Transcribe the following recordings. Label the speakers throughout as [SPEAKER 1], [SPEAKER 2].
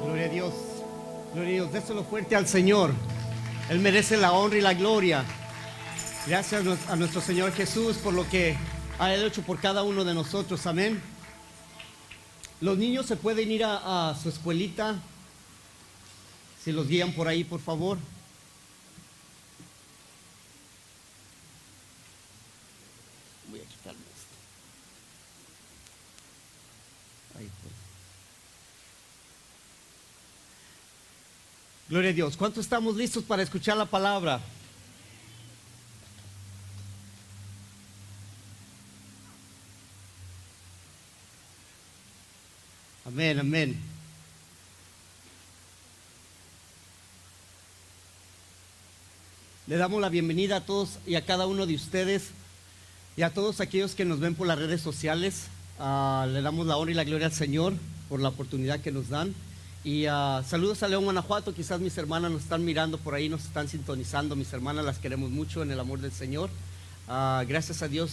[SPEAKER 1] Gloria a Dios. Gloria a Dios. Déselo fuerte al Señor. Él merece la honra y la gloria. Gracias a nuestro Señor Jesús por lo que ha hecho por cada uno de nosotros. Amén. Los niños se pueden ir a su escuelita. Si los guían por ahí, por favor. Voy a quitarme esto. Ahí pues. Gloria a Dios. ¿Cuántos estamos listos para escuchar la palabra? Amén, amén. Le damos la bienvenida a todos y a cada uno de ustedes y a todos aquellos que nos ven por las redes sociales. Le damos la honra y la gloria al Señor por la oportunidad que nos dan. Y saludos a León, Guanajuato. Quizás mis hermanas nos están mirando por ahí, nos están sintonizando. Mis hermanas las queremos mucho en el amor del Señor. Gracias a Dios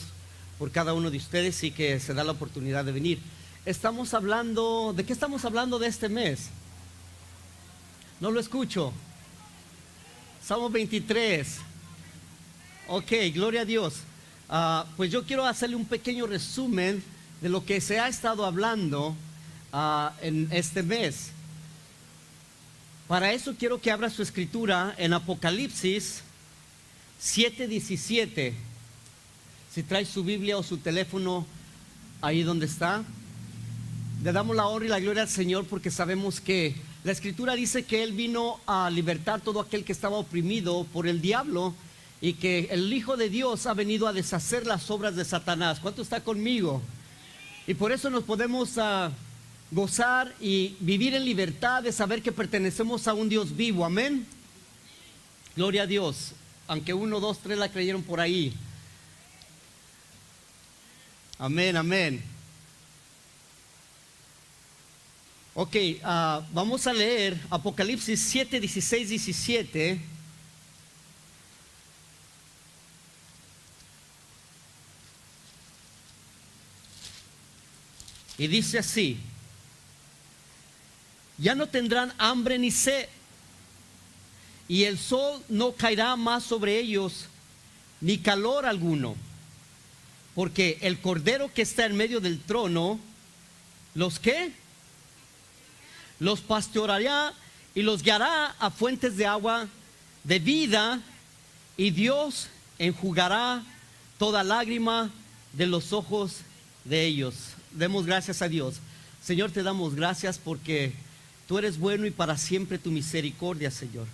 [SPEAKER 1] por cada uno de ustedes y que se da la oportunidad de venir. Estamos hablando, ¿de qué estamos hablando de este mes? No lo escucho. Salmo 23. Ok, gloria a Dios. Pues yo quiero hacerle un pequeño resumen de lo que se ha estado hablando en este mes. Para eso quiero que abra su escritura en Apocalipsis 7:17. Si trae su Biblia o su teléfono ahí donde está. Le damos la honra y la gloria al Señor porque sabemos que la escritura dice que Él vino a libertar todo aquel que estaba oprimido por el diablo y que el Hijo de Dios ha venido a deshacer las obras de Satanás. ¿Cuánto está conmigo? Y por eso nos podemos gozar y vivir en libertad de saber que pertenecemos a un Dios vivo. Amén. Gloria a Dios. Aunque 1, 2, 3 la creyeron por ahí. Amén, amén. Ok, vamos a leer Apocalipsis 7, 16, 17. Y dice así: ya no tendrán hambre ni sed, y el sol no caerá más sobre ellos, ni calor alguno, porque el Cordero que está en medio del trono, ¿los qué? Los pastoreará y los guiará a fuentes de agua de vida, y Dios enjugará toda lágrima de los ojos de ellos. Demos gracias a Dios. Señor, te damos gracias porque tú eres bueno y para siempre tu misericordia, Señor.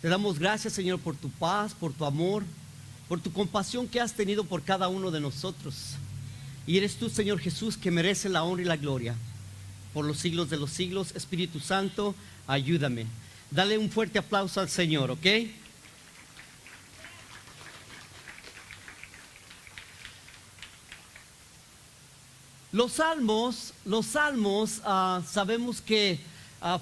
[SPEAKER 1] Te damos gracias, Señor, por tu paz, por tu amor, por tu compasión que has tenido por cada uno de nosotros. Y eres tú, Señor Jesús, que merece la honra y la gloria por los siglos de los siglos. Espíritu Santo, ayúdame. Dale un fuerte aplauso al Señor, ¿ok? Los salmos, sabemos que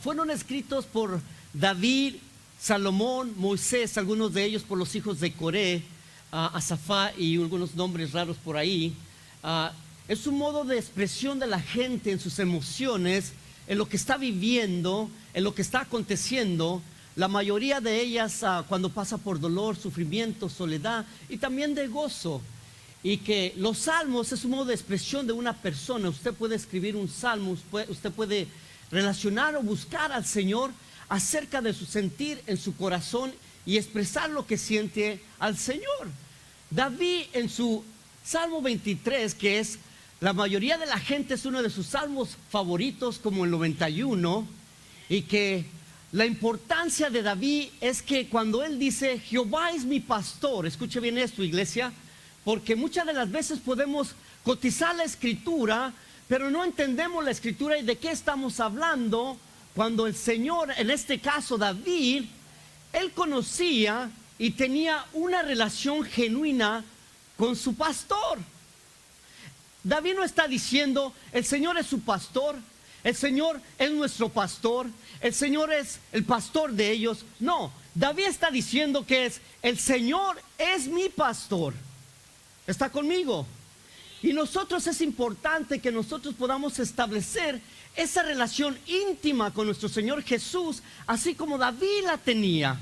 [SPEAKER 1] fueron escritos por David, Salomón, Moisés, algunos de ellos por los hijos de Coré, Asafá y algunos nombres raros por ahí. Es un modo de expresión de la gente en sus emociones, en lo que está viviendo, en lo que está aconteciendo. La mayoría de ellas cuando pasa por dolor, sufrimiento, soledad y también de gozo. Y que los salmos es un modo de expresión de una persona. Usted puede escribir un salmo, usted puede relacionar o buscar al Señor acerca de su sentir en su corazón y expresar lo que siente al Señor. David en su Salmo 23, que es la mayoría de la gente es uno de sus salmos favoritos, como el 91, y que la importancia de David es que cuando él dice Jehová es mi pastor, escuche bien esto, iglesia, porque muchas de las veces podemos cotizar la escritura, pero no entendemos la escritura y de qué estamos hablando, cuando el Señor, en este caso David, él conocía y tenía una relación genuina con su pastor. David no está diciendo el Señor es su pastor, el Señor es nuestro pastor, el Señor es el pastor de ellos. No, David está diciendo que es el Señor es mi pastor. ¿Está conmigo? Y nosotros es importante que nosotros podamos establecer esa relación íntima con nuestro Señor Jesús, así como David la tenía.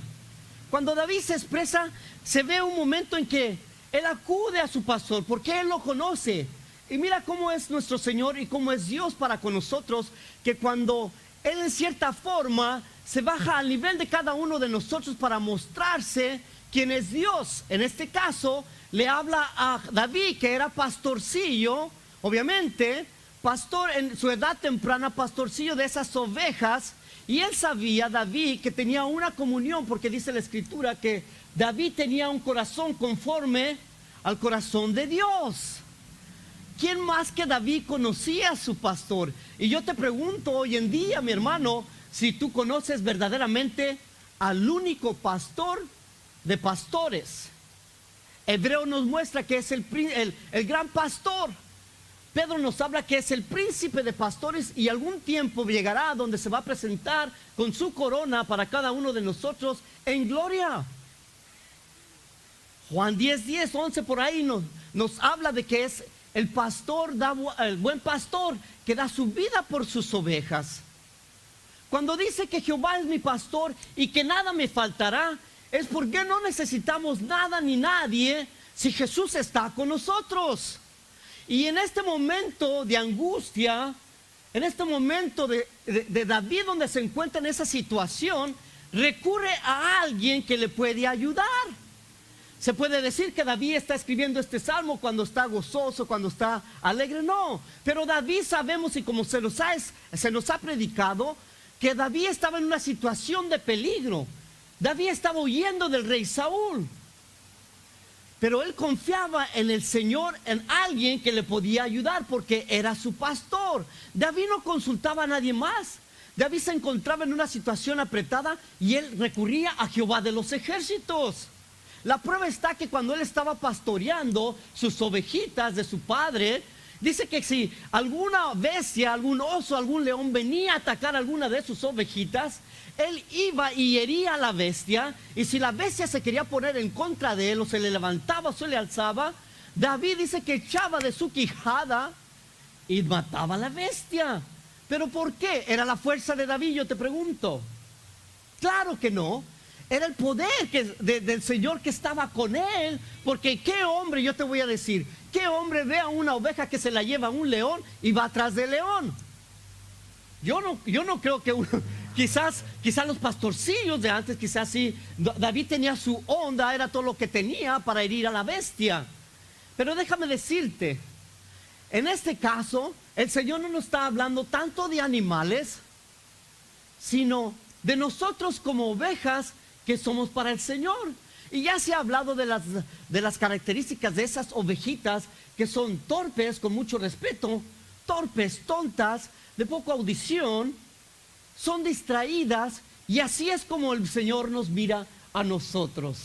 [SPEAKER 1] Cuando David se expresa, se ve un momento en que él acude a su pastor, porque él lo conoce. Y mira cómo es nuestro Señor y cómo es Dios para con nosotros, que cuando él en cierta forma se baja al nivel de cada uno de nosotros para mostrarse quién es Dios. En este caso, le habla a David, que era pastorcillo, obviamente, pastor en su edad temprana, pastorcillo de esas ovejas. Y él sabía, David, que tenía una comunión, porque dice la Escritura que David tenía un corazón conforme al corazón de Dios. ¿Quién más que David conocía a su pastor? Y yo te pregunto hoy en día, mi hermano, si tú conoces verdaderamente al único pastor de pastores. Hebreo nos muestra que es el gran pastor. Pedro nos habla que es el príncipe de pastores, y algún tiempo llegará donde se va a presentar con su corona para cada uno de nosotros en gloria. Juan 10, 11 por ahí nos habla de que es el pastor, el buen pastor que da su vida por sus ovejas. Cuando dice que Jehová es mi pastor y que nada me faltará, es porque no necesitamos nada ni nadie si Jesús está con nosotros. Y en este momento de angustia, en este momento de David, donde se encuentra en esa situación, recurre a alguien que le puede ayudar. Se puede decir que David está escribiendo este salmo cuando está gozoso, cuando está alegre, no. Pero David sabemos, y como se nos ha predicado, que David estaba en una situación de peligro. David estaba huyendo del rey Saúl. Pero él confiaba en el Señor, en alguien que le podía ayudar, porque era su pastor. David no consultaba a nadie más. David se encontraba en una situación apretada y él recurría a Jehová de los ejércitos. La prueba está que cuando él estaba pastoreando sus ovejitas de su padre, dice que si alguna bestia, algún oso, algún león venía a atacar a alguna de sus ovejitas, él iba y hería a la bestia. Y si la bestia se quería poner en contra de él, o se le levantaba o se le alzaba, David dice que echaba de su quijada y mataba a la bestia. ¿Pero por qué? ¿Era la fuerza de David? Yo te pregunto. Claro que no. Era el poder del Señor que estaba con él. Porque qué hombre, yo te voy a decir, qué hombre ve a una oveja que se la lleva a un león y va atrás del león. Yo no creo que quizás los pastorcillos de antes, quizás sí, David tenía su onda, era todo lo que tenía para herir a la bestia. Pero déjame decirte, en este caso, el Señor no nos está hablando tanto de animales, sino de nosotros como ovejas que somos para el Señor. Y ya se ha hablado de las características de esas ovejitas que son torpes, con mucho respeto, torpes, tontas, de poca audición, son distraídas, y así es como el Señor nos mira a nosotros.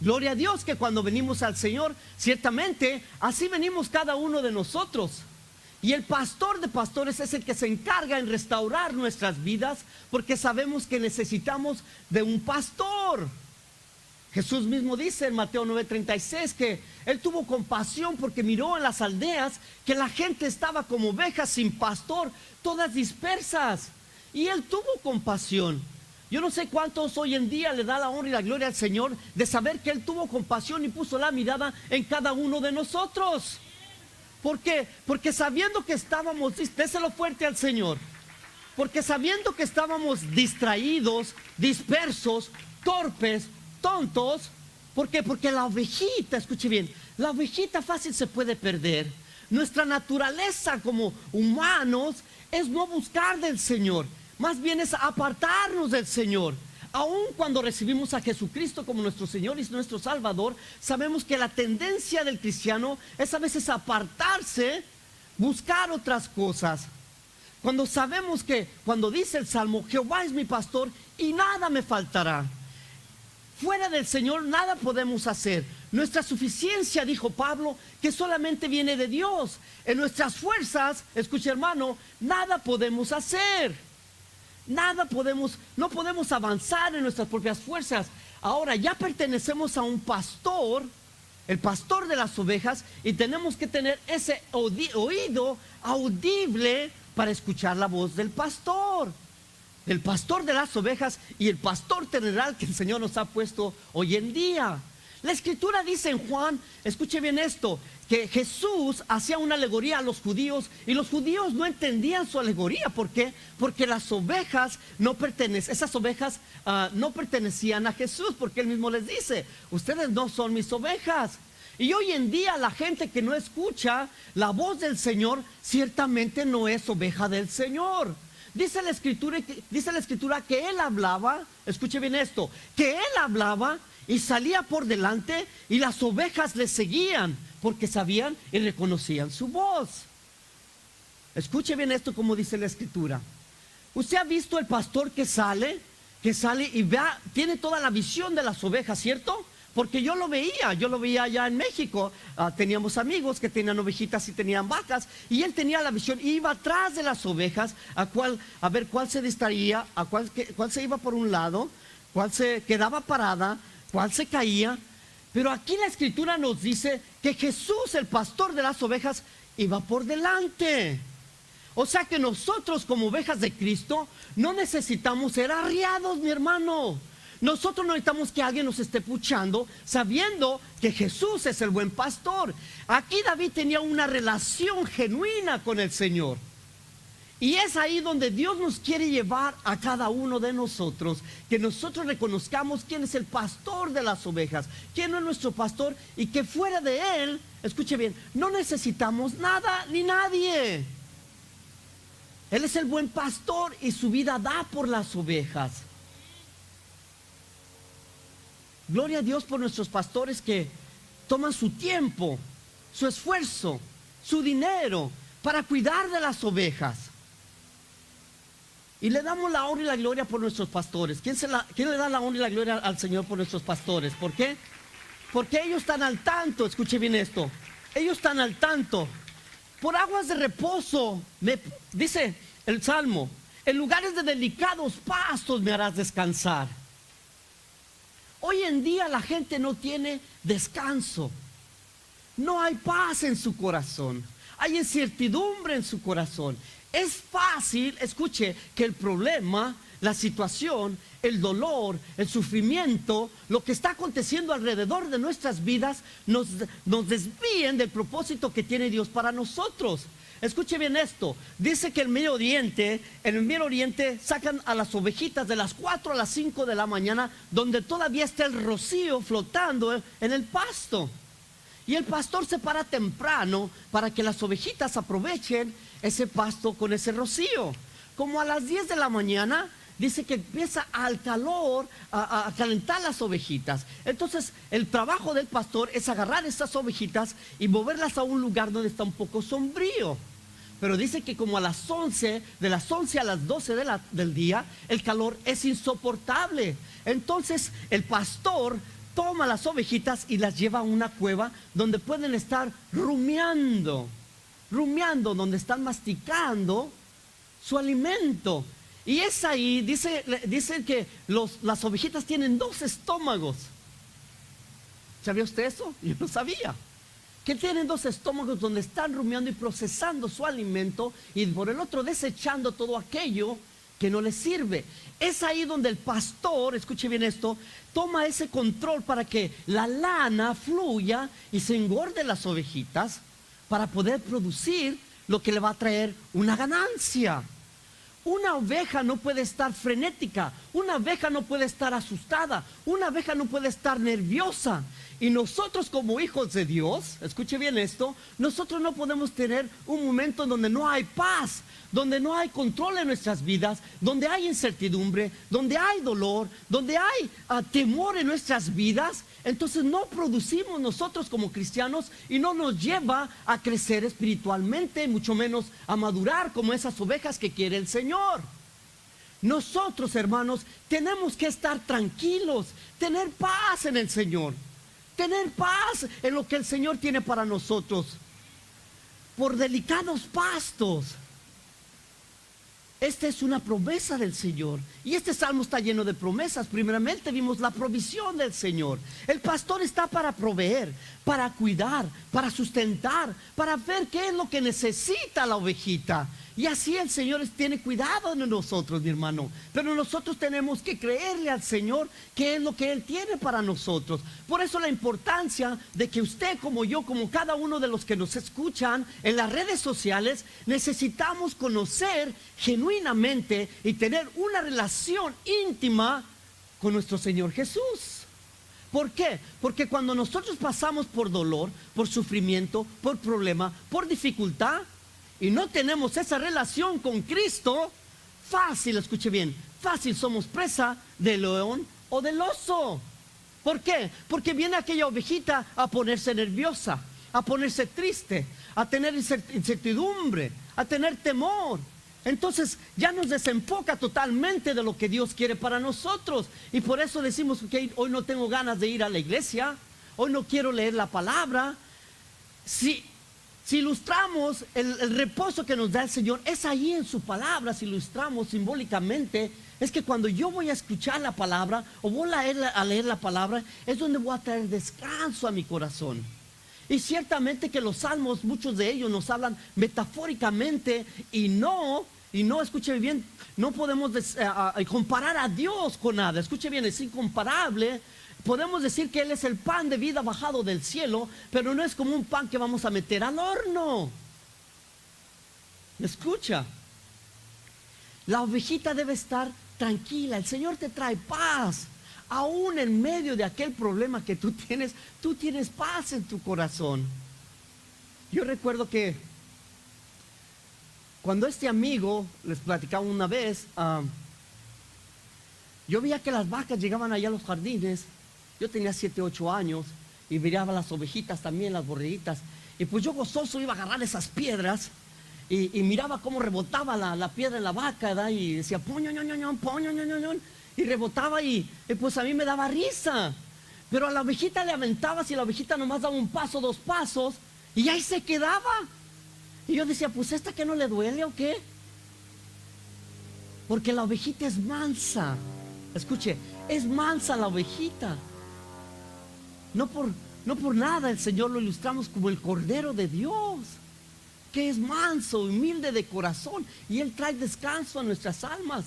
[SPEAKER 1] Gloria a Dios que cuando venimos al Señor, ciertamente así venimos cada uno de nosotros. Y el pastor de pastores es el que se encarga en restaurar nuestras vidas, porque sabemos que necesitamos de un pastor. Jesús mismo dice en Mateo 9:36 que Él tuvo compasión porque miró en las aldeas que la gente estaba como ovejas sin pastor, todas dispersas. Y Él tuvo compasión. Yo no sé cuántos hoy en día le da la honra y la gloria al Señor de saber que Él tuvo compasión y puso la mirada en cada uno de nosotros. ¿Por qué? Porque sabiendo que estábamos, déselo fuerte al Señor, porque sabiendo que estábamos distraídos, dispersos, torpes, tontos. ¿Por qué? Porque la ovejita, escuche bien, la ovejita fácil se puede perder. Nuestra naturaleza como humanos es no buscar del Señor, más bien es apartarnos del Señor. Aun cuando recibimos a Jesucristo como nuestro Señor y nuestro Salvador, sabemos que la tendencia del cristiano es a veces apartarse, buscar otras cosas. Cuando sabemos que, cuando dice el Salmo, Jehová es mi pastor y nada me faltará. Fuera del Señor nada podemos hacer. Nuestra suficiencia, dijo Pablo, que solamente viene de Dios. En nuestras fuerzas, escuche hermano, nada podemos hacer. No podemos avanzar en nuestras propias fuerzas. Ahora ya pertenecemos a un pastor el pastor de las ovejas, y tenemos que tener ese oído audible para escuchar la voz del pastor de las ovejas y el pastor terrenal que el Señor nos ha puesto hoy en día. La escritura dice en Juan, escuche bien esto, que Jesús hacía una alegoría a los judíos y los judíos no entendían su alegoría. ¿Por qué? Porque las ovejas esas ovejas no pertenecían a Jesús, porque él mismo les dice, ustedes no son mis ovejas. Y hoy en día la gente que no escucha la voz del Señor ciertamente no es oveja del Señor. Dice la escritura que él hablaba, escuche bien esto, que él hablaba y salía por delante y las ovejas le seguían porque sabían y reconocían su voz. Escuche bien esto como dice la escritura. Usted ha visto el pastor que sale y tiene toda la visión de las ovejas, ¿cierto? Porque yo lo veía allá en México. Teníamos amigos que tenían ovejitas y tenían vacas, y él tenía la visión, iba atrás de las ovejas a ver cuál se distraía, cuál se iba por un lado, cuál se quedaba parada, cuál se caía. Pero aquí la escritura nos dice que Jesús, el pastor de las ovejas, iba por delante. O sea que nosotros como ovejas de Cristo no necesitamos ser arriados, mi hermano. Nosotros no necesitamos que alguien nos esté puchando, sabiendo que Jesús es el buen pastor. Aquí David tenía una relación genuina con el Señor. Y es ahí donde Dios nos quiere llevar a cada uno de nosotros, que nosotros reconozcamos quién es el pastor de las ovejas, quién es nuestro pastor, y que fuera de él, escuche bien, no necesitamos nada ni nadie. Él es el buen pastor y su vida da por las ovejas. Gloria a Dios por nuestros pastores que toman su tiempo, su esfuerzo, su dinero para cuidar de las ovejas. Y le damos la honra y la gloria por nuestros pastores. ¿Quién le da la honra y la gloria al Señor por nuestros pastores? ¿Por qué? Porque ellos están al tanto, escuche bien esto, ellos están al tanto. Por aguas de reposo, dice el Salmo, en lugares de delicados pastos me harás descansar. Hoy en día la gente no tiene descanso, no hay paz en su corazón, hay incertidumbre en su corazón. Es fácil, escuche, que el problema, la situación, el dolor, el sufrimiento, lo que está aconteciendo alrededor de nuestras vidas nos desvíen del propósito que tiene Dios para nosotros. Escuche bien esto, dice que en el Medio Oriente sacan a las ovejitas de las 4 a las 5 de la mañana, donde todavía está el rocío flotando en el pasto. Y el pastor se para temprano para que las ovejitas aprovechen ese pasto con ese rocío. Como a las 10 de la mañana, dice que empieza al calor a calentar las ovejitas. Entonces el trabajo del pastor es agarrar estas ovejitas y moverlas a un lugar donde está un poco sombrío. Pero dice que como a las 11, de las 11 a las 12 del día, el calor es insoportable. Entonces el pastor toma las ovejitas y las lleva a una cueva donde pueden estar rumiando, donde están masticando su alimento. Y es ahí, dicen que las ovejitas tienen 2 estómagos. ¿Sabía usted eso? Yo no sabía. Que tienen 2 estómagos donde están rumiando y procesando su alimento, y por el otro desechando todo aquello que no les sirve. Es ahí donde el pastor, escuche bien esto, toma ese control para que la lana fluya y se engorde las ovejitas para poder producir lo que le va a traer una ganancia. Una oveja no puede estar frenética, una oveja no puede estar asustada, una oveja no puede estar nerviosa. Y nosotros como hijos de Dios, escuche bien esto, nosotros no podemos tener un momento donde no hay paz, donde no hay control en nuestras vidas, donde hay incertidumbre, donde hay dolor, donde hay temor en nuestras vidas. Entonces no producimos nosotros como cristianos y no nos lleva a crecer espiritualmente, mucho menos a madurar como esas ovejas que quiere el Señor. Nosotros, hermanos, tenemos que estar tranquilos, tener paz en el Señor, tener paz en lo que el Señor tiene para nosotros. Por delicados pastos. Esta es una promesa del Señor. Y este salmo está lleno de promesas. Primeramente vimos la provisión del Señor. El pastor está para proveer, para cuidar, para sustentar, para ver qué es lo que necesita la ovejita. Y así el Señor tiene cuidado de nosotros, mi hermano. Pero nosotros tenemos que creerle al Señor qué es lo que Él tiene para nosotros. Por eso la importancia de que usted, como yo, como cada uno de los que nos escuchan en las redes sociales, necesitamos conocer genuinamente y tener una relación íntima con nuestro Señor Jesús. ¿Por qué? Porque cuando nosotros pasamos por dolor, por sufrimiento, por problema, por dificultad, y no tenemos esa relación con Cristo, fácil, escuche bien, fácil somos presa del león o del oso. ¿Por qué? Porque viene aquella ovejita a ponerse nerviosa, a ponerse triste, a tener incertidumbre, a tener temor. Entonces ya nos desenfoca totalmente de lo que Dios quiere para nosotros. Y por eso decimos que hoy no tengo ganas de ir a la iglesia, hoy no quiero leer la palabra. Si ilustramos el reposo que nos da el Señor, es ahí en su palabra. Si ilustramos simbólicamente, es que cuando yo voy a escuchar la palabra o voy a leer la palabra, es donde voy a traer descanso a mi corazón. Y ciertamente que los salmos, muchos de ellos nos hablan metafóricamente y no, escuche bien, no podemos comparar a Dios con nada. Escuche bien, es incomparable. Podemos decir que Él es el pan de vida bajado del cielo, pero no es como un pan que vamos a meter al horno. ¿Me escucha? La ovejita debe estar tranquila. El Señor te trae paz. Aún en medio de aquel problema que tú tienes paz en tu corazón. Yo recuerdo que cuando este amigo, les platicaba una vez, yo veía que las vacas llegaban allá a los jardines. Yo tenía 7, 8 años y miraba las ovejitas también, las borreguitas. Y pues yo gozoso iba a agarrar esas piedras y miraba cómo rebotaba la piedra en la vaca, ¿verdad? Y decía, poño, y rebotaba y pues a mí me daba risa. Pero a la ovejita le aventabas y la ovejita nomás daba un paso, 2 pasos y ahí se quedaba. Y yo decía, pues ¿esta que no le duele o qué? Porque la ovejita es mansa. Escuche, es mansa la ovejita. No por nada el Señor lo ilustramos como el Cordero de Dios, que es manso, humilde de corazón, y Él trae descanso a nuestras almas.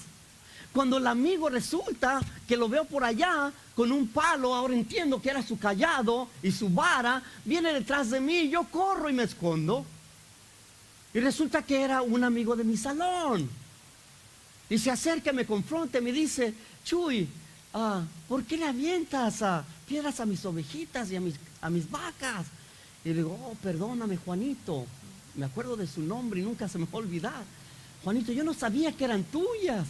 [SPEAKER 1] Cuando el amigo resulta que lo veo por allá con un palo, ahora entiendo que era su cayado y su vara, viene detrás de mí, yo corro y me escondo. Y resulta que era un amigo de mi salón. Y se acerca, me confronta, me dice, Chuy, ¿por qué le avientas piedras a mis ovejitas y a mis vacas? Y le digo, perdóname, Juanito. Me acuerdo de su nombre y nunca se me va a olvidar. Juanito, yo no sabía que eran tuyas.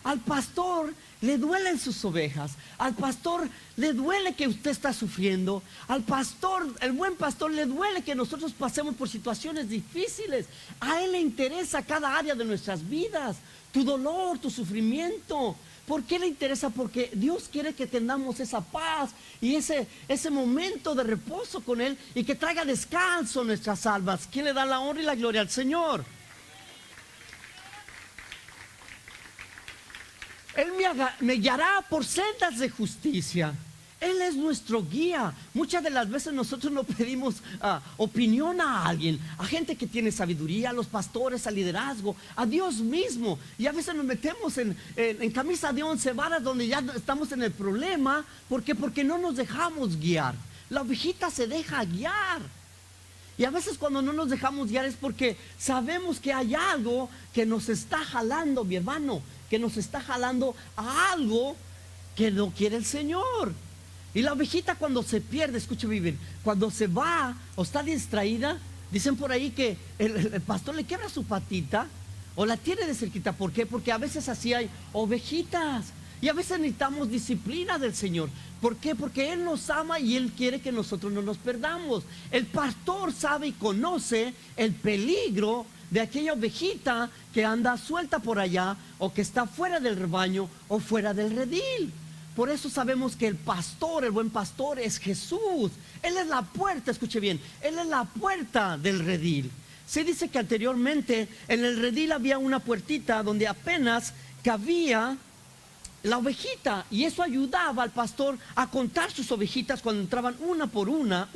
[SPEAKER 1] Al pastor le duelen sus ovejas. Al pastor le duele que usted está sufriendo. Al pastor, el buen pastor, le duele que nosotros pasemos por situaciones difíciles. A él le interesa cada área de nuestras vidas. Tu dolor, tu sufrimiento. ¿Por qué le interesa? Porque Dios quiere que tengamos esa paz y ese momento de reposo con Él y que traiga descanso a nuestras almas. ¿Quién le da la honra y la gloria al Señor? Él me guiará por sendas de justicia. Él es nuestro guía. Muchas de las veces nosotros no pedimos opinión a alguien, a gente que tiene sabiduría, a los pastores, al liderazgo, a Dios mismo. Y a veces nos metemos en camisa de 11 varas donde ya estamos en el problema. ¿Por qué? Porque no nos dejamos guiar. La ovejita se deja guiar. Y a veces cuando no nos dejamos guiar es porque sabemos que hay algo que nos está jalando, mi hermano, que nos está jalando a algo que no quiere el Señor. Y la ovejita cuando se pierde, escuche bien, cuando se va o está distraída, dicen por ahí que el pastor le quiebra su patita o la tiene de cerquita. ¿Por qué? Porque a veces así hay ovejitas y a veces necesitamos disciplina del Señor. ¿Por qué? Porque Él nos ama y Él quiere que nosotros no nos perdamos. El pastor sabe y conoce el peligro de aquella ovejita que anda suelta por allá o que está fuera del rebaño o fuera del redil. Por eso sabemos que el pastor, el buen pastor es Jesús. Él es la puerta, escuche bien, Él es la puerta del redil. Se dice que anteriormente en el redil había una puertita donde apenas cabía la ovejita, y eso ayudaba al pastor a contar sus ovejitas cuando entraban una por una,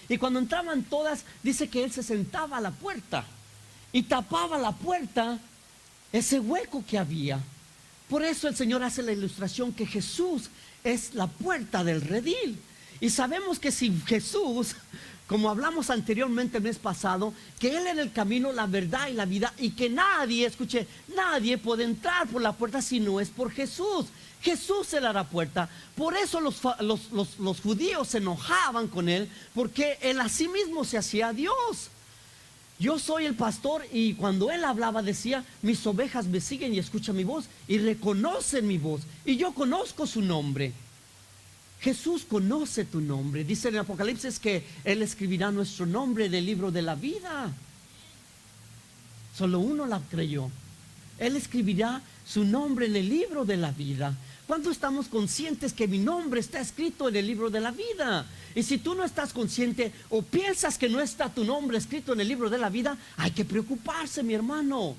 [SPEAKER 1] y cuando entraban todas, dice que él se sentaba a la puerta y tapaba la puerta, ese hueco que había. Por eso el Señor hace la ilustración que Jesús es la puerta del redil. Y sabemos que si Jesús, como hablamos anteriormente el mes pasado, que Él era el camino, la verdad y la vida, y que nadie, escuche, nadie puede entrar por la puerta si no es por Jesús. Jesús era la puerta. Por eso los judíos se enojaban con Él, porque Él a sí mismo se hacía Dios. Yo soy el pastor, y cuando Él hablaba decía: mis ovejas me siguen y escuchan mi voz y reconocen mi voz, y yo conozco su nombre. Jesús conoce tu nombre. Dice en el Apocalipsis que Él escribirá nuestro nombre en el libro de la vida. Solo uno la creyó. Él escribirá su nombre en el libro de la vida. ¿Cuándo estamos conscientes que mi nombre está escrito en el libro de la vida? Y si tú no estás consciente o piensas que no está tu nombre escrito en el libro de la vida, hay que preocuparse, mi hermano.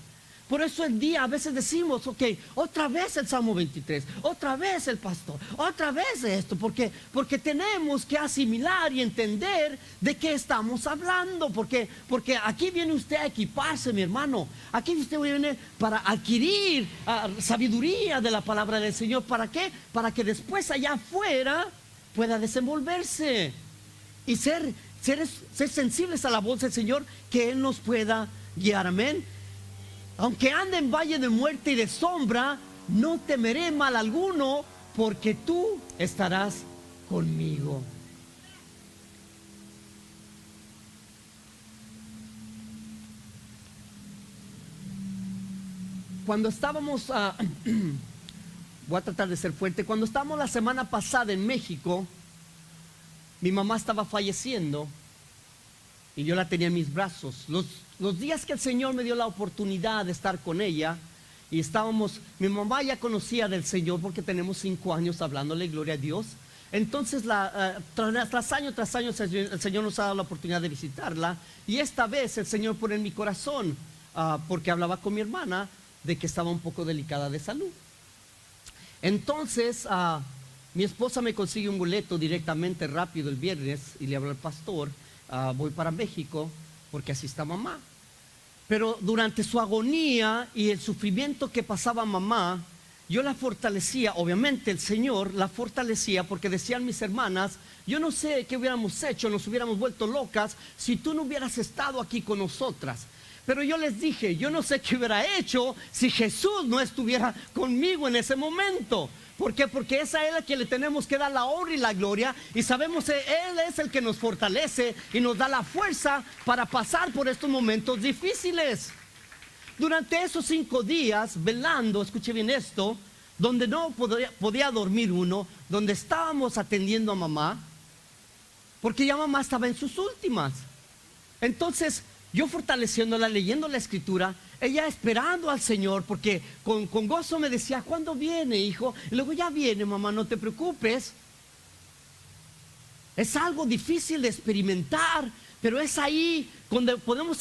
[SPEAKER 1] Por eso el día a veces decimos: ok, otra vez el Salmo 23, otra vez el pastor, otra vez esto, porque tenemos que asimilar y entender de qué estamos hablando, porque aquí viene usted a equiparse, mi hermano. Aquí usted viene para adquirir sabiduría de la palabra del Señor. ¿Para qué? Para que después allá afuera pueda desenvolverse y ser sensibles a la voz del Señor, que Él nos pueda guiar. Amén. Aunque ande en valle de muerte y de sombra, no temeré mal alguno, porque tú estarás conmigo. Cuando estábamos, voy a tratar de ser fuerte, cuando estábamos la semana pasada en México, mi mamá estaba falleciendo y yo la tenía en mis brazos. Los días que el Señor me dio la oportunidad de estar con ella, y estábamos, mi mamá ya conocía del Señor porque tenemos 5 años hablándole, gloria a Dios. Entonces tras año el Señor nos ha dado la oportunidad de visitarla, y esta vez el Señor pone en mi corazón, porque hablaba con mi hermana de que estaba un poco delicada de salud. Entonces mi esposa me consigue un boleto directamente rápido el viernes, y le hablo al pastor: voy para México porque así está mamá. Pero durante su agonía y el sufrimiento que pasaba mamá, yo la fortalecía. Obviamente el Señor la fortalecía, porque decían mis hermanas: yo no sé qué hubiéramos hecho, nos hubiéramos vuelto locas si tú no hubieras estado aquí con nosotras. Pero yo les dije: yo no sé qué hubiera hecho si Jesús no estuviera conmigo en ese momento. ¿Por qué? Porque es a Él a quien le tenemos que dar la honra y la gloria, y sabemos que Él es el que nos fortalece y nos da la fuerza para pasar por estos momentos difíciles. Durante esos 5 días velando, escuche bien esto, donde no podía dormir uno, donde estábamos atendiendo a mamá, porque ya mamá estaba en sus últimas. Entonces yo fortaleciéndola, leyendo la escritura, ella esperando al Señor, porque con gozo me decía: ¿cuándo viene, hijo? Y luego: ya viene, mamá, no te preocupes. Es algo difícil de experimentar, pero es ahí donde podemos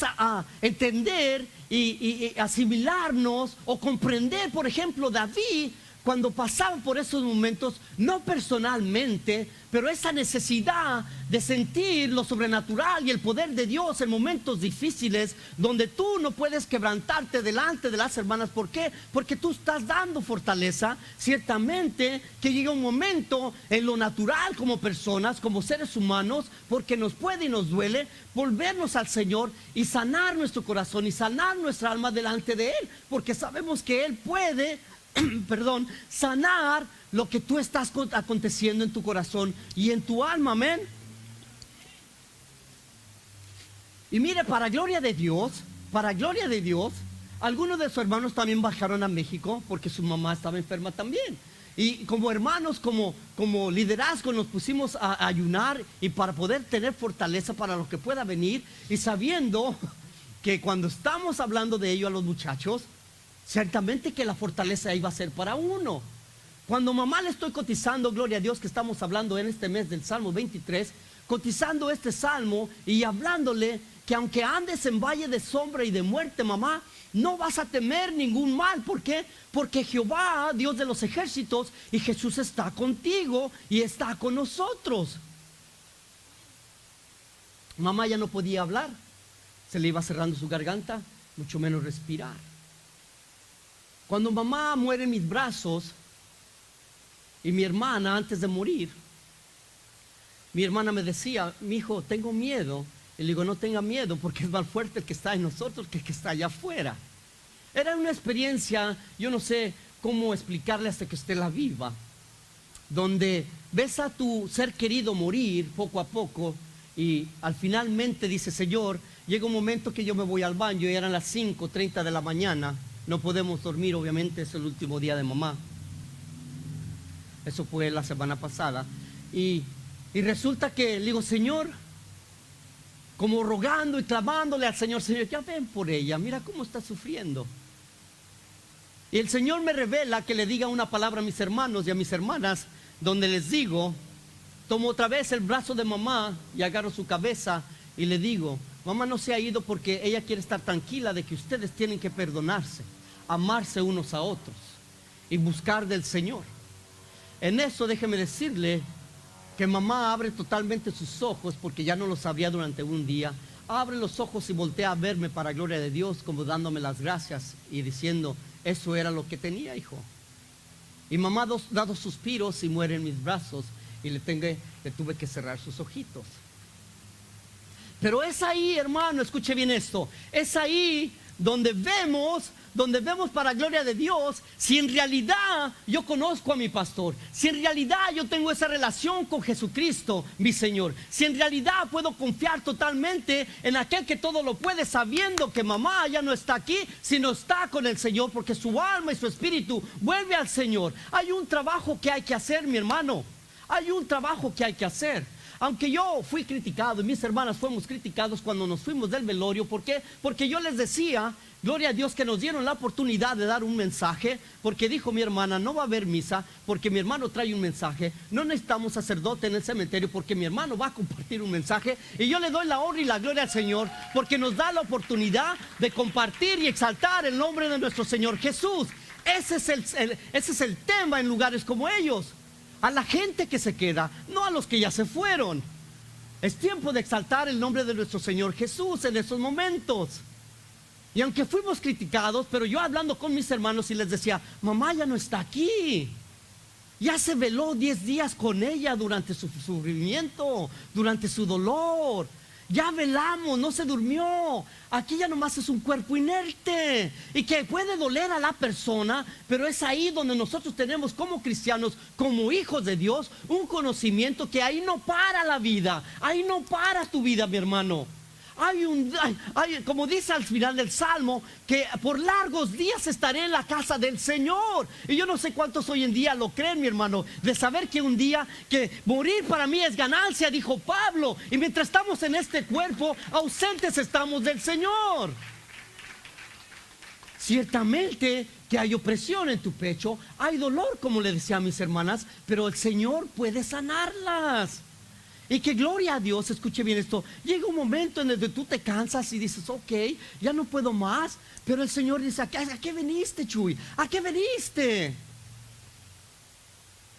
[SPEAKER 1] entender y asimilarnos o comprender. Por ejemplo, David, cuando pasaba por esos momentos, no personalmente, pero esa necesidad de sentir lo sobrenatural y el poder de Dios en momentos difíciles, donde tú no puedes quebrantarte delante de las hermanas. ¿Por qué? Porque tú estás dando fortaleza. Ciertamente que llega un momento en lo natural, como personas, como seres humanos, porque nos puede y nos duele, volvernos al Señor y sanar nuestro corazón y sanar nuestra alma delante de Él, porque sabemos que Él puede sanar lo que tú estás aconteciendo en tu corazón y en tu alma. Amén. Y mire, para gloria de Dios, algunos de sus hermanos también bajaron a México porque su mamá estaba enferma también. Y como hermanos, como liderazgo, nos pusimos a ayunar, y para poder tener fortaleza para lo que pueda venir, y sabiendo que cuando estamos hablando de ello a los muchachos, ciertamente que la fortaleza iba a ser para uno. Cuando mamá le estoy cotizando, gloria a Dios, que estamos hablando en este mes del Salmo 23, cotizando este salmo y hablándole que aunque andes en valle de sombra y de muerte, mamá, no vas a temer ningún mal. ¿Por qué? Porque Jehová, Dios de los ejércitos, y Jesús está contigo y está con nosotros. Mamá ya no podía hablar, se le iba cerrando su garganta, mucho menos respirar. Cuando mamá muere en mis brazos, y mi hermana antes de morir, mi hermana me decía: mi hijo, tengo miedo. Y le digo: no tenga miedo, porque es más fuerte el que está en nosotros que el que está allá afuera. Era una experiencia, yo no sé cómo explicarle hasta que usted la viva, donde ves a tu ser querido morir poco a poco, y al finalmente dice: Señor, llega un momento que yo me voy al baño, y eran las 5:30 de la mañana, no podemos dormir, obviamente es el último día de mamá. Eso fue la semana pasada. Y resulta que le digo: Señor, como rogando y clamándole al Señor: Señor, ya ven por ella, mira cómo está sufriendo. Y el Señor me revela que le diga una palabra a mis hermanos y a mis hermanas, donde les digo, tomo otra vez el brazo de mamá y agarro su cabeza y le digo: mamá no se ha ido porque ella quiere estar tranquila de que ustedes tienen que perdonarse, amarse unos a otros y buscar del Señor. En eso déjeme decirle que mamá abre totalmente sus ojos, porque ya no los abría durante un día. Abre los ojos y voltea a verme para gloria de Dios, como dándome las gracias y diciendo: eso era lo que tenía, hijo. Y mamá da 2 suspiros y muere en mis brazos, y le tuve que cerrar sus ojitos. Pero es ahí, hermano, escuche bien esto, es ahí donde vemos para gloria de Dios, si en realidad yo conozco a mi pastor, si en realidad yo tengo esa relación con Jesucristo, mi Señor, si en realidad puedo confiar totalmente en aquel que todo lo puede, sabiendo que mamá ya no está aquí, sino está con el Señor, porque su alma y su espíritu vuelve al Señor. Hay un trabajo que hay que hacer, mi hermano, hay un trabajo que hay que hacer. Aunque yo fui criticado y mis hermanas fuimos criticados cuando nos fuimos del velorio. ¿Por qué? Porque yo les decía, gloria a Dios, que nos dieron la oportunidad de dar un mensaje, porque dijo mi hermana: no va a haber misa porque mi hermano trae un mensaje, no necesitamos sacerdote en el cementerio porque mi hermano va a compartir un mensaje. Y yo le doy la honra y la gloria al Señor, porque nos da la oportunidad de compartir y exaltar el nombre de nuestro Señor Jesús. Ese es el tema en lugares como ellos. A la gente que se queda, no a los que ya se fueron. Es tiempo de exaltar el nombre de nuestro Señor Jesús en esos momentos. Y aunque fuimos criticados, pero yo hablando con mis hermanos y les decía: mamá ya no está aquí, ya se veló 10 días con ella durante su sufrimiento, durante su dolor. Ya velamos, no se durmió. Aquí ya nomás es un cuerpo inerte, y que puede doler a la persona, pero es ahí donde nosotros tenemos, como cristianos, como hijos de Dios, un conocimiento que ahí no para la vida, ahí no para tu vida, mi hermano. Como dice al final del Salmo, que por largos días estaré en la casa del Señor. Y yo no sé cuántos hoy en día lo creen, mi hermano, de saber que un día, que morir para mí es ganancia, dijo Pablo. Y mientras estamos en este cuerpo, ausentes estamos del Señor. Ciertamente que hay opresión en tu pecho, hay dolor, como le decía a mis hermanas, pero el Señor puede sanarlas. Y que gloria a Dios, escuche bien esto, llega un momento en el que tú te cansas y dices: ok, ya no puedo más. Pero el Señor dice: ¿a qué veniste, Chuy? ¿A qué veniste?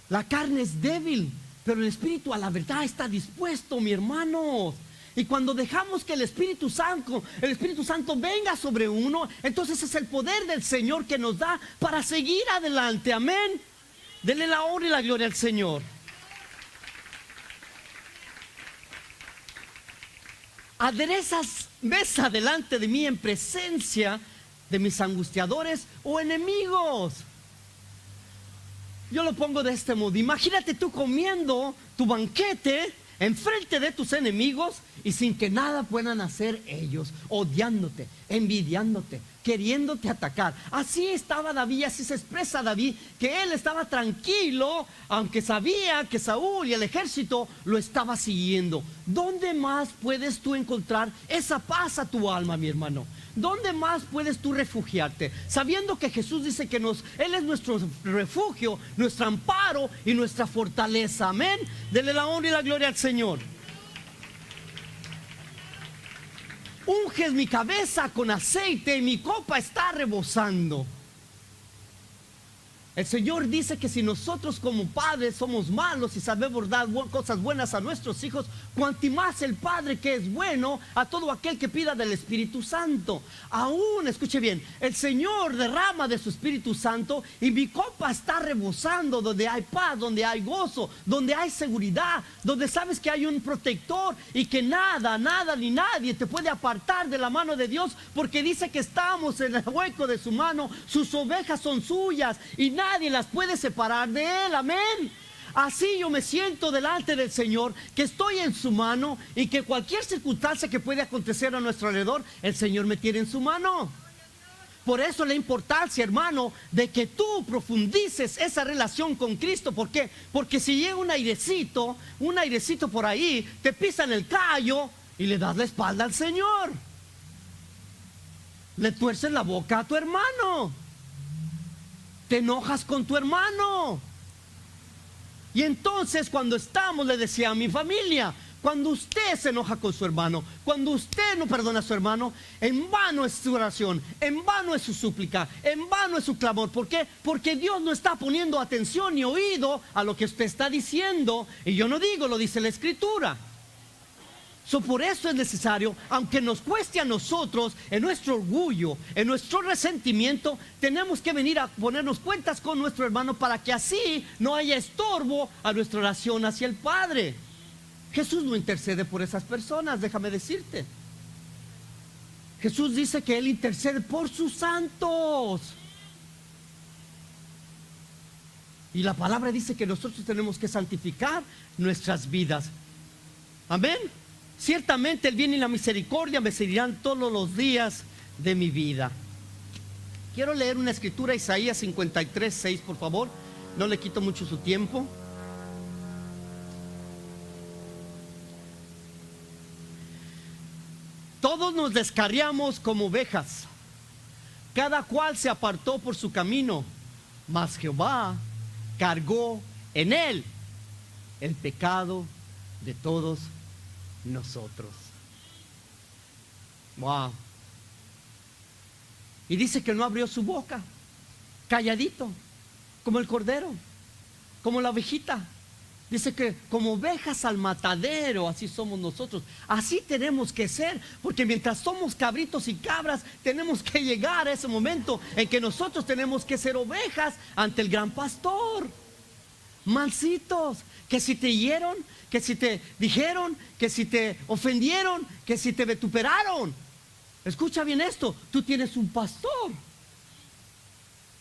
[SPEAKER 1] La carne es débil, pero el espíritu a la verdad está dispuesto, mi hermano. Y cuando dejamos que el Espíritu Santo venga sobre uno, entonces es el poder del Señor que nos da para seguir adelante. Amén. Denle la honra y la gloria al Señor. Aderezas mesa delante de mí en presencia de mis angustiadores o enemigos. Yo lo pongo de este modo: imagínate tú comiendo tu banquete enfrente de tus enemigos y sin que nada puedan hacer ellos, odiándote, envidiándote, queriéndote atacar. Así estaba David, así se expresa David, que él estaba tranquilo, aunque sabía que Saúl y el ejército lo estaba siguiendo. ¿Dónde más puedes tú encontrar esa paz a tu alma, mi hermano? ¿Dónde más puedes tú refugiarte? Sabiendo que Jesús dice que Él es nuestro refugio, nuestro amparo y nuestra fortaleza. Amén. Dele la honra y la gloria al Señor. unges mi cabeza con aceite y mi copa está rebosando. El Señor dice que si nosotros como padres somos malos y sabemos dar cosas buenas a nuestros hijos, cuanto más el Padre que es bueno a todo aquel que pida del Espíritu Santo. Aún, escuche bien, el Señor derrama de su Espíritu Santo y mi copa está rebosando, donde hay paz, donde hay gozo, donde hay seguridad, donde sabes que hay un protector y que nada, nada ni nadie te puede apartar de la mano de Dios, porque dice que estamos en el hueco de su mano, sus ovejas son suyas y nadie las puede separar de Él. Amén. Así yo me siento delante del Señor, que estoy en su mano y que cualquier circunstancia que puede acontecer a nuestro alrededor, el Señor me tiene en su mano. Por eso la importancia, hermano, de que tú profundices esa relación con Cristo. ¿Por qué? Porque si llega un airecito por ahí, te pisan el callo y le das la espalda al Señor. Le tuerces la boca a tu hermano. Te enojas con tu hermano. Y entonces cuando estamos, le decía a mi familia, cuando usted se enoja con su hermano, cuando usted no perdona a su hermano, en vano es su oración, en vano es su súplica, en vano es su clamor. ¿Por qué? Porque Dios no está poniendo atención ni oído a lo que usted está diciendo. Y yo no digo, lo dice la Escritura. Por eso es necesario, aunque nos cueste a nosotros, en nuestro orgullo, en nuestro resentimiento, tenemos que venir a ponernos cuentas con nuestro hermano para que así no haya estorbo a nuestra oración hacia el Padre. Jesús no intercede por esas personas, déjame decirte. Jesús dice que Él intercede por sus santos. Y la palabra dice que nosotros tenemos que santificar nuestras vidas. Amén. Ciertamente el bien y la misericordia me seguirán todos los días de mi vida. Quiero leer una escritura, Isaías 53:6, por favor. No le quito mucho su tiempo. Todos nos descarriamos como ovejas, cada cual se apartó por su camino, mas Jehová cargó en él el pecado de todos nosotros. Wow. Y dice que no abrió su boca, calladito, como el cordero, como la ovejita. Dice que como ovejas al matadero, así somos nosotros. Así tenemos que ser, porque mientras somos cabritos y cabras, tenemos que llegar a ese momento en que nosotros tenemos que ser ovejas ante el gran pastor. Mansitos, que si te hirieron, que si te dijeron, que si te ofendieron, que si te vituperaron. Escucha bien esto, tú tienes un pastor.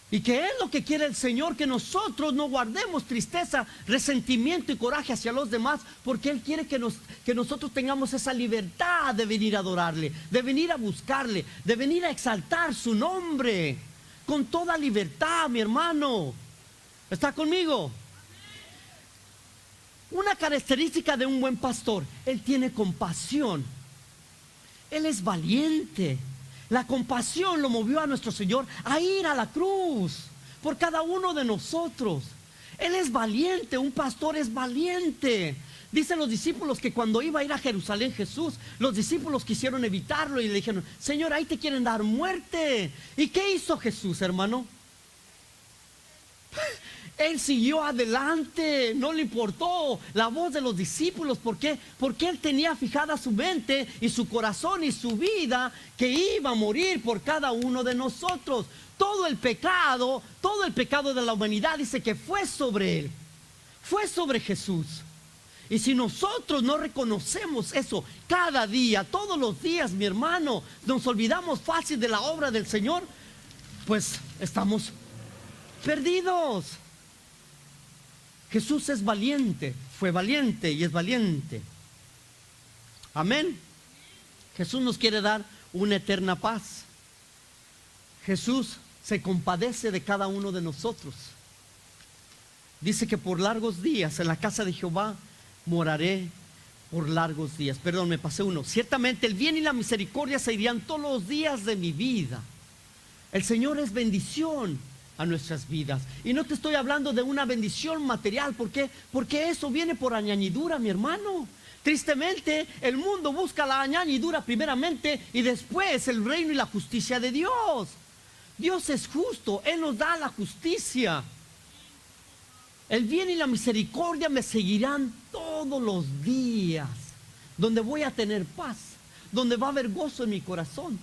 [SPEAKER 1] Y que es lo que quiere el Señor, que nosotros no guardemos tristeza, resentimiento y coraje hacia los demás, porque Él quiere que nosotros tengamos esa libertad de venir a adorarle, de venir a buscarle, de venir a exaltar su nombre, con toda libertad, mi hermano. ¿Está conmigo? Una característica de un buen pastor: él tiene compasión, él es valiente. La compasión lo movió a nuestro Señor a ir a la cruz por cada uno de nosotros. Él es valiente, un pastor es valiente. Dicen los discípulos que cuando iba a ir a Jerusalén Jesús, los discípulos quisieron evitarlo y le dijeron: Señor, ahí te quieren dar muerte. ¿Y qué hizo Jesús, hermano? Él siguió adelante, no le importó la voz de los discípulos. ¿Por qué? Porque Él tenía fijada su mente y su corazón y su vida, que iba a morir por cada uno de nosotros. Todo el pecado de la humanidad, dice que fue sobre Él, fue sobre Jesús. Y si nosotros no reconocemos eso cada día, todos los días, mi hermano, nos olvidamos fácil de la obra del Señor, pues estamos perdidos. Jesús es valiente, fue valiente y es valiente. Amén. Jesús nos quiere dar una eterna paz. Jesús se compadece de cada uno de nosotros. Dice que por largos días en la casa de Jehová moraré por largos días. Perdón, me pasé uno. Ciertamente el bien y la misericordia se irían todos los días de mi vida. El Señor es bendición a nuestras vidas. Y no te estoy hablando de una bendición material. ¿Por qué? Porque eso viene por añadidura, mi hermano. Tristemente, el mundo busca la añadidura primeramente y después el reino y la justicia de Dios. Dios es justo, Él nos da la justicia. El bien y la misericordia me seguirán todos los días, donde voy a tener paz, donde va a haber gozo en mi corazón,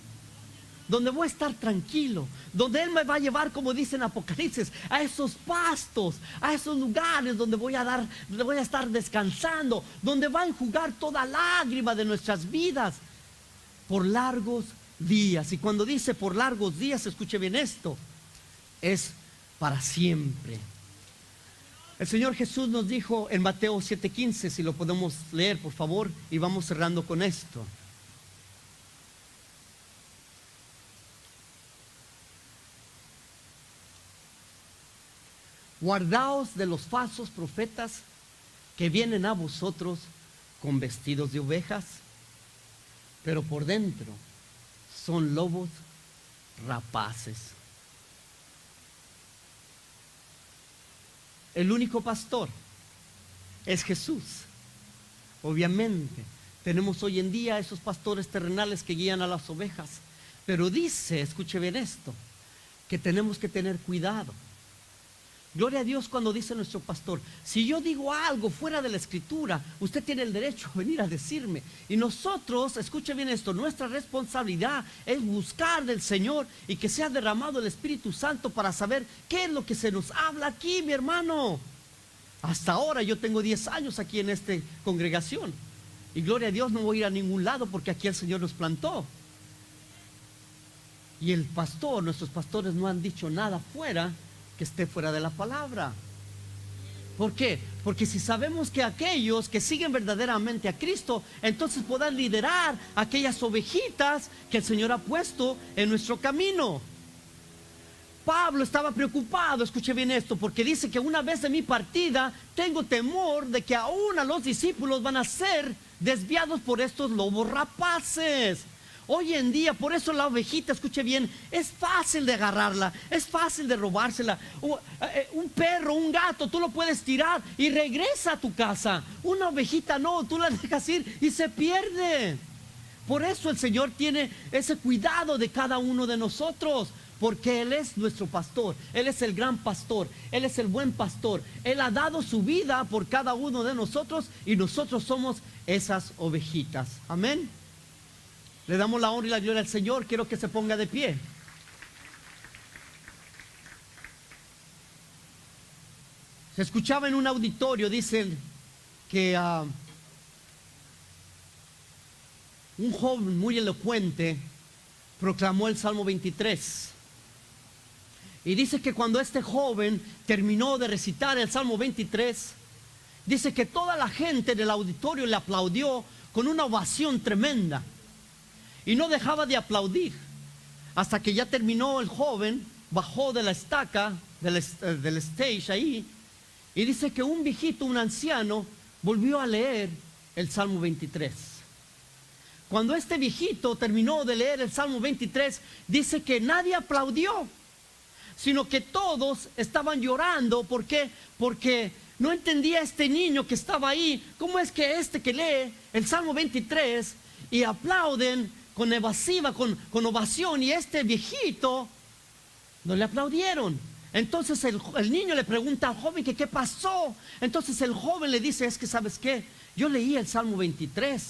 [SPEAKER 1] donde voy a estar tranquilo, donde Él me va a llevar, como dice en Apocalipsis, a esos pastos, a esos lugares donde voy a estar descansando, donde va a enjugar toda lágrima de nuestras vidas por largos días. Y cuando dice por largos días, escuche bien esto, es para siempre. El Señor Jesús nos dijo en Mateo 7:15, si lo podemos leer por favor, y vamos cerrando con esto. Guardaos de los falsos profetas que vienen a vosotros con vestidos de ovejas, pero por dentro son lobos rapaces. El único pastor es Jesús. Obviamente, tenemos hoy en día esos pastores terrenales que guían a las ovejas. Pero dice, escuche bien esto, que tenemos que tener cuidado. Gloria a Dios cuando dice nuestro pastor, si yo digo algo fuera de la escritura, usted tiene el derecho a venir a decirme. Y nosotros, escuche bien esto, nuestra responsabilidad es buscar del Señor y que sea derramado el Espíritu Santo para saber qué es lo que se nos habla aquí, mi hermano. Hasta ahora yo tengo 10 años aquí en esta congregación y gloria a Dios no voy a ir a ningún lado porque aquí el Señor nos plantó. Y el pastor, nuestros pastores no han dicho nada fuera que esté fuera de la palabra. ¿Por qué? Porque si sabemos que aquellos que siguen verdaderamente a Cristo, entonces podrán liderar aquellas ovejitas que el Señor ha puesto en nuestro camino. Pablo estaba preocupado, escuche bien esto, porque dice que una vez de mi partida tengo temor de que aún a los discípulos van a ser desviados por estos lobos rapaces. Hoy en día, por eso la ovejita, escuche bien, es fácil de agarrarla, es fácil de robársela. Un perro, un gato, tú lo puedes tirar y regresa a tu casa. Una ovejita no, tú la dejas ir y se pierde. Por eso el Señor tiene ese cuidado de cada uno de nosotros, porque Él es nuestro pastor, Él es el gran pastor, Él es el buen pastor. Él ha dado su vida por cada uno de nosotros y nosotros somos esas ovejitas. Amén. Le damos la honra y la gloria al Señor. Quiero que se ponga de pie. Se escuchaba en un auditorio, dicen que un joven muy elocuente proclamó el Salmo 23. Y dice que cuando este joven terminó de recitar el Salmo 23, dice que toda la gente del auditorio le aplaudió con una ovación tremenda. Y no dejaba de aplaudir hasta que ya terminó el joven, bajó de la estaca, del stage ahí, y dice que un viejito, un anciano, volvió a leer el Salmo 23. Cuando este viejito terminó de leer el Salmo 23, dice que nadie aplaudió, sino que todos estaban llorando. ¿Por qué? Porque no entendía este niño que estaba ahí, cómo es que este que lee el Salmo 23 y aplauden con evasiva, con ovación, y este viejito no le aplaudieron. Entonces el niño le pregunta al joven que qué pasó. Entonces el joven le dice, es que ¿sabes qué? Yo leí el Salmo 23,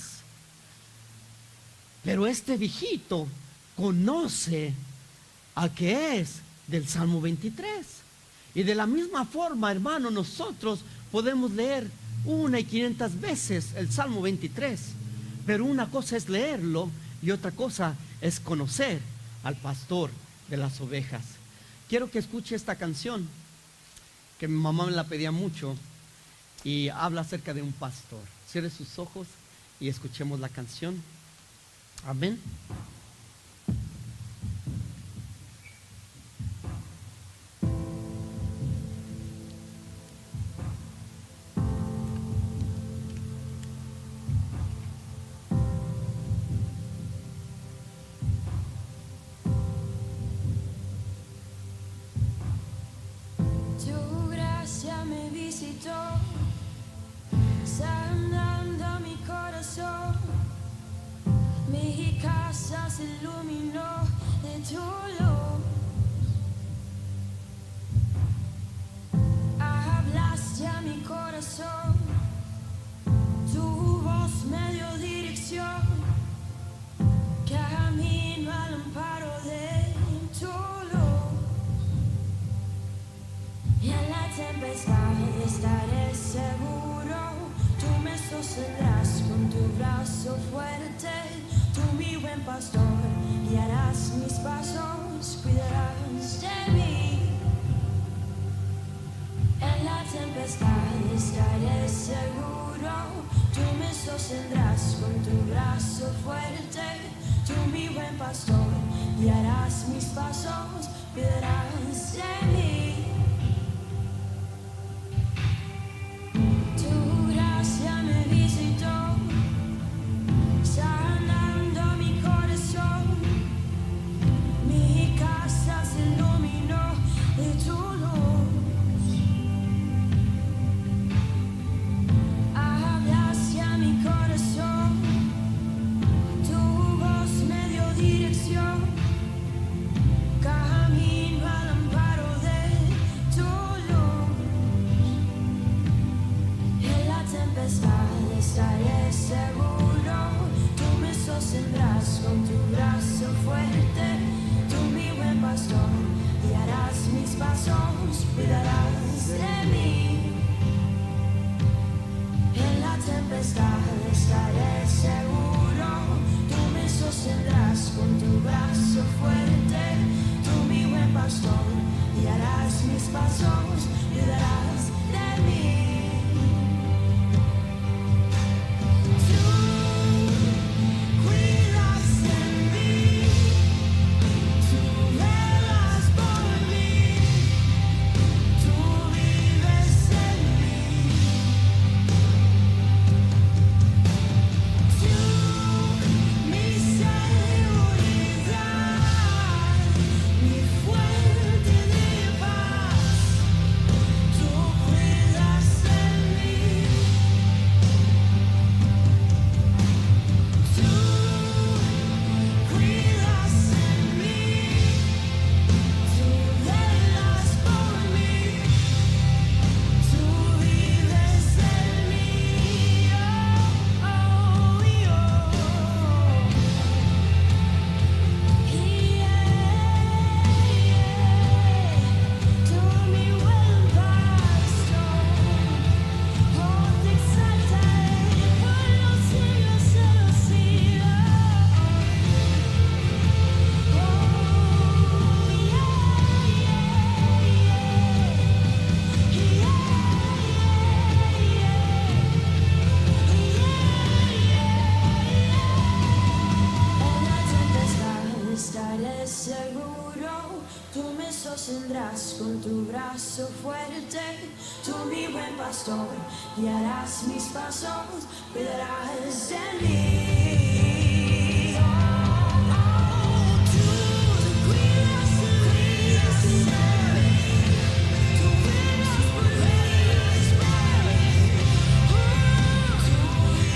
[SPEAKER 1] pero este viejito conoce al que es del Salmo 23. Y de la misma forma, hermano, nosotros podemos leer 1,500 veces el Salmo 23, pero una cosa es leerlo y otra cosa es conocer al pastor de las ovejas. Quiero que escuche esta canción que mi mamá me la pedía mucho y habla acerca de un pastor. Cierre sus ojos y escuchemos la canción. Amén.
[SPEAKER 2] Tu gracia me visitó, sanando mi corazón. corazón, mi casa se iluminó de tu luz. Hablaste a mi corazón, tu voz me dio dirección, camino al amparo de tu luz. Y en la tempestad estaré seguro, tú me sostendrás con tu brazo fuerte, tú mi buen pastor, guiarás mis pasos, cuidarás de mí. En la tempestad estaré seguro, tú me sostendrás con tu brazo fuerte, tú mi buen pastor, guiarás mis pasos, cuidarás de mí. Tu gracia me visitó, sanando mi corazón, mi casa se iluminó de tu luz. Hablaste a mi corazón, tu voz me dio dirección, camino al amparo de tu luz. En la tempestad estaré seguro, tú me sostendrás con tu brazo fuerte, tú mi buen pastor, guiarás mis pasos, cuidarás de mí. En la tempestad estaré seguro, tú me sostendrás con tu brazo fuerte, tú mi buen pastor, guiarás mis pasos, cuidarás de mí. Tú cuidas de mí, tú velas por mí, tú vives en mí. Tú, mi seguridad, mi fuente de paz, tú cuidas de mí. Tú cuidas de mí, tú velas por mí, tú vives en mí. Oh, oh, tú mi buen pastor, oh, te exaltaré por los siglos de los siglos. En la tempestad estaré seguro, tú me sostendrás con tu brazo fuerte, tú mi buen pastor, guiarás mis pasos, cuidarás de mí. Tú cuidas de mí, tú velas por mí,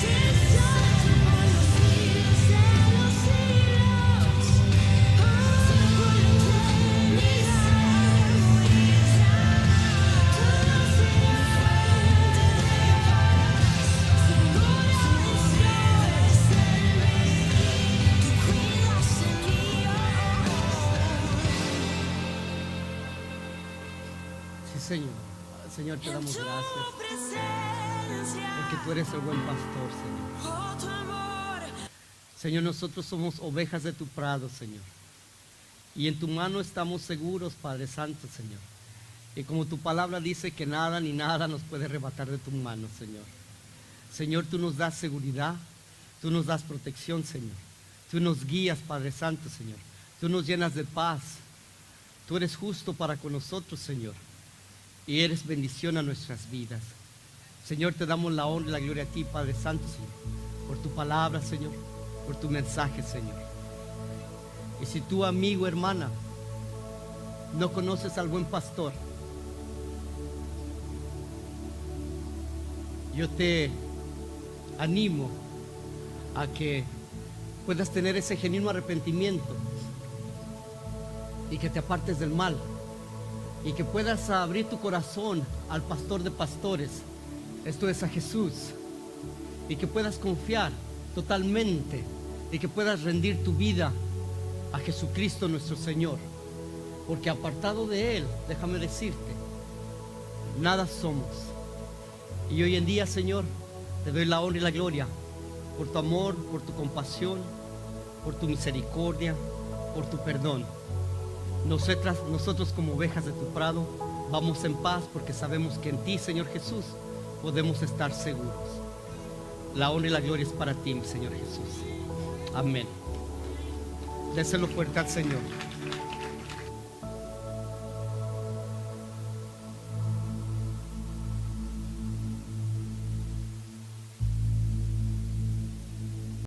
[SPEAKER 2] te exalto por los siglos de los siglos. Seguro de mi seguridad, tú eres mi fuente de paz. Seguro vives en mí, tú cuidas de mí.
[SPEAKER 1] Sí, Señor. Señor, te
[SPEAKER 2] En
[SPEAKER 1] damos
[SPEAKER 2] tu
[SPEAKER 1] gracias
[SPEAKER 2] presencia,
[SPEAKER 1] porque tú eres el buen pastor, Señor.
[SPEAKER 2] oh, tu amor.
[SPEAKER 1] Señor, nosotros somos ovejas de tu prado, Señor. Y en tu mano estamos seguros, Padre Santo, Señor. Y como tu palabra dice que nada ni nada nos puede arrebatar de tu mano, Señor. Señor, tú nos das seguridad, tú nos das protección, Señor. Tú nos guías, Padre Santo, Señor. Tú nos llenas de paz. Tú eres justo para con nosotros, Señor. Y eres bendición a nuestras vidas. Señor, te damos la honra y la gloria a ti, Padre Santo, Señor, por tu palabra, Señor, por tu mensaje, Señor. Y si tú, amigo, hermana, no conoces al buen pastor, yo te animo a que puedas tener ese genuino arrepentimiento y que te apartes del mal y que puedas abrir tu corazón al pastor de pastores, esto es a Jesús, y que puedas confiar totalmente y que puedas rendir tu vida a Jesucristo nuestro Señor, porque apartado de Él, déjame decirte, nada somos. Y hoy en día, Señor, te doy la honra y la gloria por tu amor, por tu compasión, por tu misericordia, por tu perdón. Nosotros como ovejas de tu prado vamos en paz porque sabemos que en ti, Señor Jesús, podemos estar seguros. La honra y la gloria es para ti, mi Señor Jesús. Amén. Déselo fuerte al Señor.